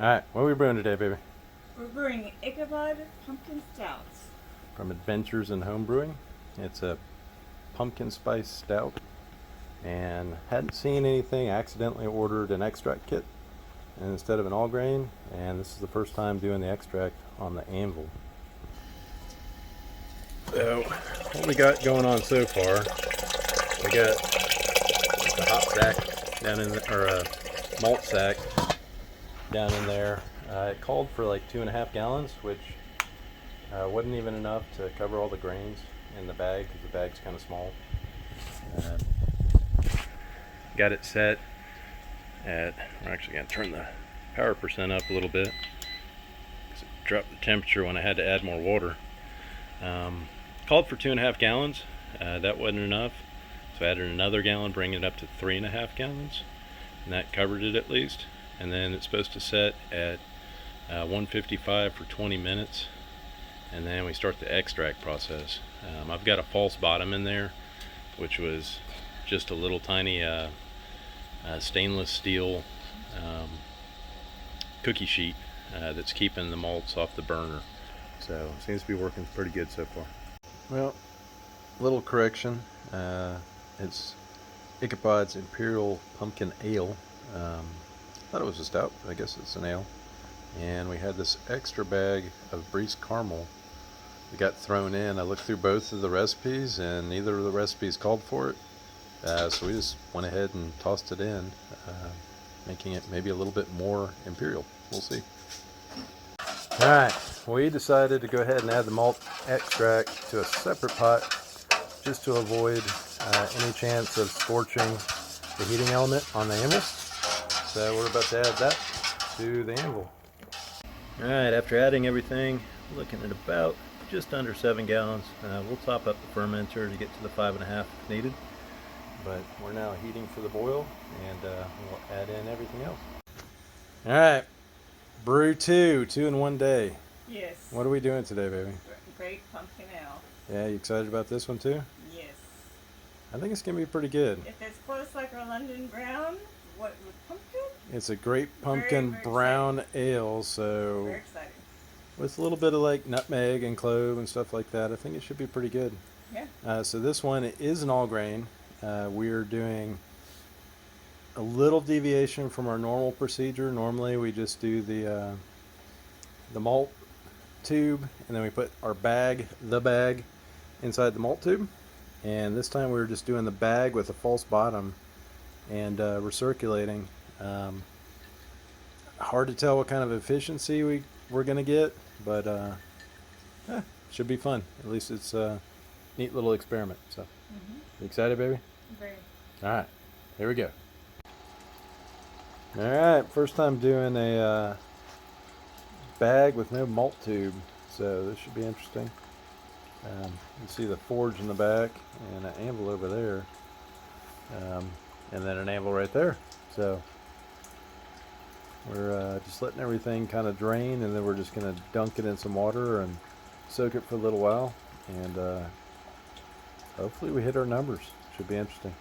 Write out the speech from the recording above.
Alright, what are we brewing today, baby? We're brewing Ichabod Pumpkin Stouts. From Adventures in Home Brewing. It's a pumpkin spice stout. And hadn't seen anything, accidentally ordered an extract kit instead of an all grain. And this is the first time doing the extract on the Anvil. So, what we got going on so far, we got the hop sack down in the, or a malt sack down in there. It called for like 2.5 gallons, which wasn't even enough to cover all the grains in the bag because the bag's kind of small. Got it set at, we're actually going to turn the power percent up a little bit because it dropped the temperature when I had to add more water. Called for 2.5 gallons. That wasn't enough, so I added another gallon, bringing it up to 3.5 gallons, and that covered it at least. And then it's supposed to set at 155 for 20 minutes, and then we start the extract process. I've got a false bottom in there, which was just a little tiny stainless steel cookie sheet that's keeping the malts off the burner. So it seems to be working pretty good so far. Well, little correction. It's Ichabod's Imperial Pumpkin Ale. Thought it was a stout, but I guess it's an ale. And we had this extra bag of Briest caramel that got thrown in. I looked through both of the recipes and neither of the recipes called for it. So we just went ahead and tossed it in, making it maybe a little bit more imperial. We'll see. Alright, we decided to go ahead and add the malt extract to a separate pot just to avoid any chance of scorching the heating element on the anvil. So we're about to add that to the anvil. Alright, after adding everything, looking at about just under 7 gallons. We'll top up the fermenter to get to the 5.5 if needed. But we're now heating for the boil, and we'll add in everything else. Alright, brew 2 in one day. Yes. What are we doing today, baby? Great pumpkin ale. Yeah, you excited about this one too? Yes. I think it's going to be pretty good. If it's close like our London Brown, what with pumpkin? It's a great pumpkin very brown ale, so very exciting. with a little bit of like nutmeg and clove and stuff like that, I think it should be pretty good. Yeah. So this one is an all grain. We're doing a little deviation from our normal procedure. Normally we just do the malt tube, and then we put our bag inside the malt tube. And this time we're just doing the bag with a false bottom and recirculating. Hard to tell what kind of efficiency we're going to get, but should be fun. At least it's a neat little experiment. So, You excited, baby? Very. All right, here we go. All right, first time doing a bag with no malt tube, so this should be interesting. You see the forge in the back and an anvil over there, and then an anvil right there. So we're just letting everything kind of drain, and then we're just going to dunk it in some water and soak it for a little while, and hopefully we hit our numbers. Should be interesting.